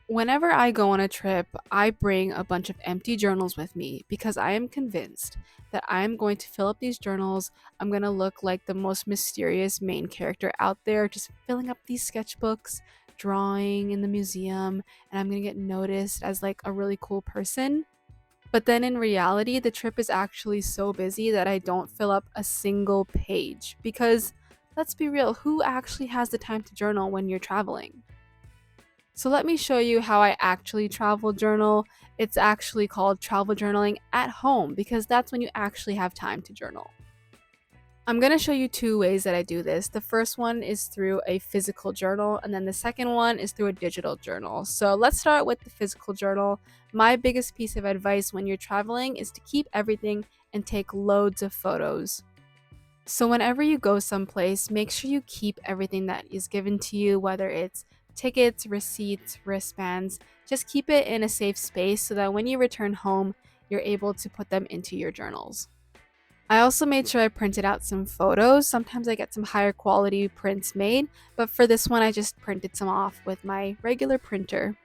Whenever I go on a trip, I bring a bunch of empty journals with me because I am convinced that I'm going to fill up these journals. I'm going to look like the most mysterious main character out there, just filling up these sketchbooks, drawing in the museum, and I'm going to get noticed as like a really cool person. But then in reality, the trip is actually so busy that I don't fill up a single page because let's be real, who actually has the time to journal when you're traveling? So let me show you how I actually travel journal. It's actually called travel journaling at home because that's when you actually have time to journal. I'm going to show you two ways that I do this. The first one is through a physical journal, and then the second one is through a digital journal. So let's start with the physical journal. My biggest piece of advice when you're traveling is to keep everything and take loads of photos. So, whenever you go someplace, make sure you keep everything that is given to you, whether it's tickets, receipts, wristbands. Just keep it in a safe space so that when you return home, you're able to put them into your journals. I also made sure I printed out some photos. Sometimes I get some higher quality prints made, but for this one, I just printed some off with my regular printer.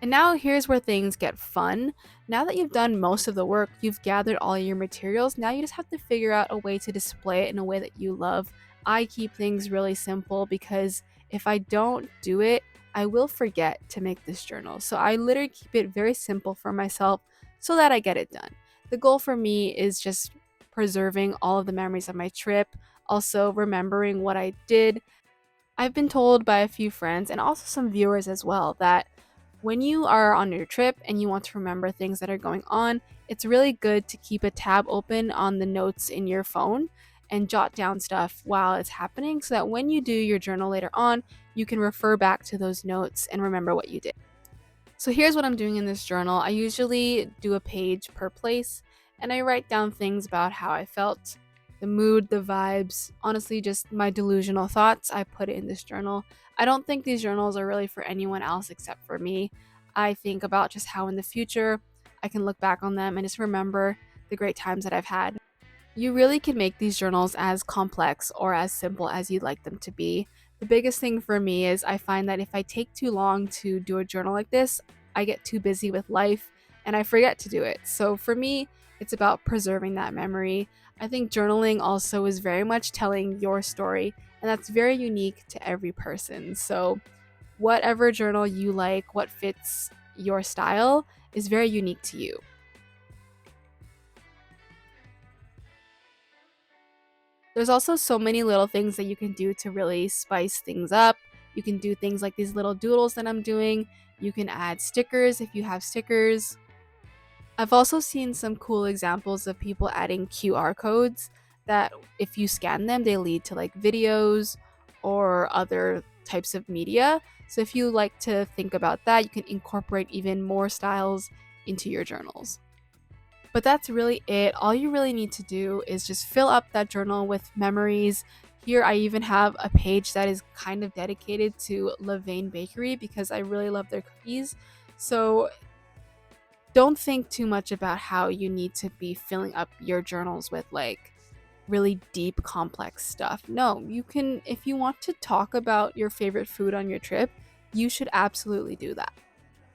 And now here's where things get fun. Now that you've done most of the work, you've gathered all your materials, now you just have to figure out a way to display it in a way that you love. I keep things really simple because if I don't do it, I will forget to make this journal. So I literally keep it very simple for myself so that I get it done. The goal for me is just preserving all of the memories of my trip, also remembering what I did. I've been told by a few friends and also some viewers as well that when you are on your trip and you want to remember things that are going on, it's really good to keep a tab open on the notes in your phone and jot down stuff while it's happening so that when you do your journal later on, you can refer back to those notes and remember what you did. So here's what I'm doing in this journal. I usually do a page per place and I write down things about how I felt, the mood, the vibes, honestly, just my delusional thoughts. I put it in this journal. I don't think these journals are really for anyone else except for me. I think about just how in the future I can look back on them and just remember the great times that I've had. You really can make these journals as complex or as simple as you'd like them to be. The biggest thing for me is I find that if I take too long to do a journal like this, I get too busy with life and I forget to do it. So for me, it's about preserving that memory. I think journaling also is very much telling your story, and that's very unique to every person. So, whatever journal you like, what fits your style, is very unique to you. There's also so many little things that you can do to really spice things up. You can do things like these little doodles that I'm doing. You can add stickers if you have stickers. I've also seen some cool examples of people adding QR codes that if you scan them, they lead to like videos or other types of media. So if you like to think about that, you can incorporate even more styles into your journals. But that's really it. All you really need to do is just fill up that journal with memories. Here, I even have a page that is kind of dedicated to Levain Bakery because I really love their cookies. So don't think too much about how you need to be filling up your journals with like really deep, complex stuff. No, you can, if you want to talk about your favorite food on your trip, you should absolutely do that.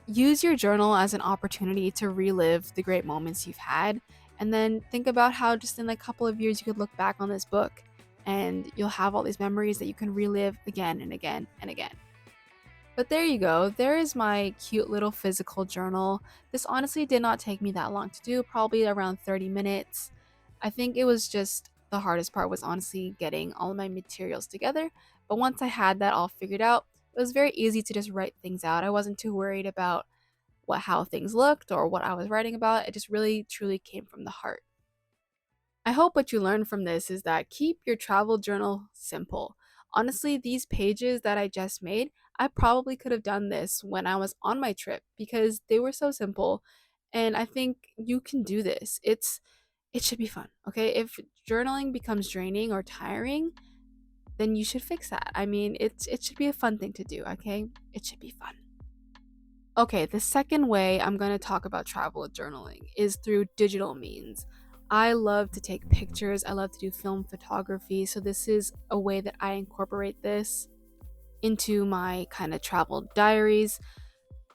Use your journal as an opportunity to relive the great moments you've had, and then think about how just in a couple of years you could look back on this book and you'll have all these memories that you can relive again and again and again. But there you go. There is my cute little physical journal. This honestly did not take me that long to do, probably around 30 minutes. I think it was just the hardest part was honestly getting all of my materials together. But once I had that all figured out, it was very easy to just write things out. I wasn't too worried about how things looked or what I was writing about. It just really truly came from the heart. I hope what you learned from this is that keep your travel journal simple. Honestly, these pages that I just made, I probably could have done this when I was on my trip because they were so simple. And I think you can do this. It should be fun, okay? If journaling becomes draining or tiring, then you should fix that. I mean, it should be a fun thing to do, okay? It should be fun. Okay, the second way I'm going to talk about travel journaling is through digital means. I love to take pictures, I love to do film photography, so this is a way that I incorporate this into my kind of travel diaries.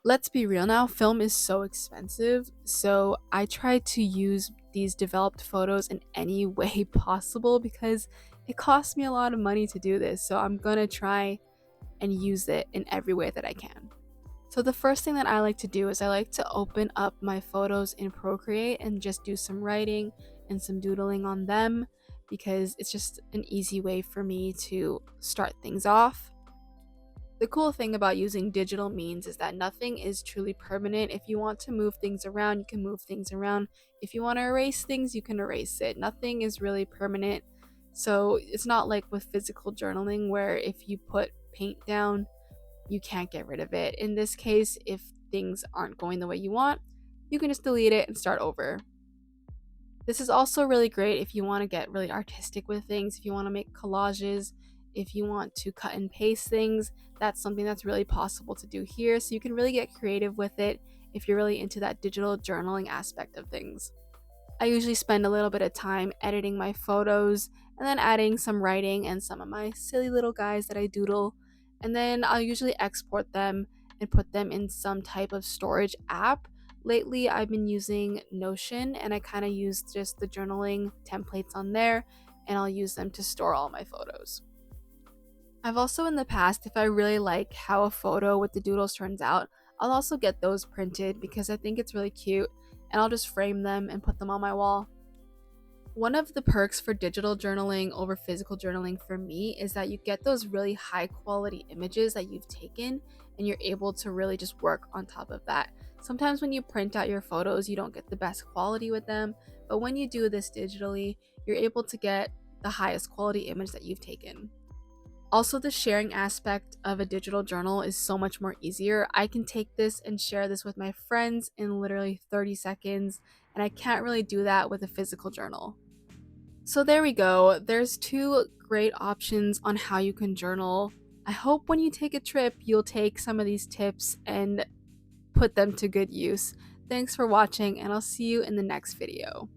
Let's be real now, film is so expensive, so I try to use these developed photos in any way possible because it costs me a lot of money to do this. So I'm gonna try and use it in every way that I can. So the first thing that I like to do is I like to open up my photos in Procreate and just do some writing and some doodling on them because it's just an easy way for me to start things off. The cool thing about using digital means is that nothing is truly permanent. If you want to move things around, you can move things around. If you want to erase things, you can erase it. Nothing is really permanent. So it's not like with physical journaling where if you put paint down, you can't get rid of it. In this case, if things aren't going the way you want, you can just delete it and start over. This is also really great if you want to get really artistic with things, if you want to make collages, if you want to cut and paste things. That's something that's really possible to do here. So you can really get creative with it if you're really into that digital journaling aspect of things. I usually spend a little bit of time editing my photos and then adding some writing and some of my silly little guys that I doodle. And then I'll usually export them and put them in some type of storage app. Lately, I've been using Notion and I kind of use just the journaling templates on there and I'll use them to store all my photos. I've also in the past, if I really like how a photo with the doodles turns out, I'll also get those printed because I think it's really cute and I'll just frame them and put them on my wall. One of the perks for digital journaling over physical journaling for me is that you get those really high quality images that you've taken and you're able to really just work on top of that. Sometimes when you print out your photos, you don't get the best quality with them, but when you do this digitally, you're able to get the highest quality image that you've taken. Also, the sharing aspect of a digital journal is so much more easier. I can take this and share this with my friends in literally 30 seconds, and I can't really do that with a physical journal. So, there we go. There's two great options on how you can journal. I hope when you take a trip, you'll take some of these tips and put them to good use. Thanks for watching, and I'll see you in the next video.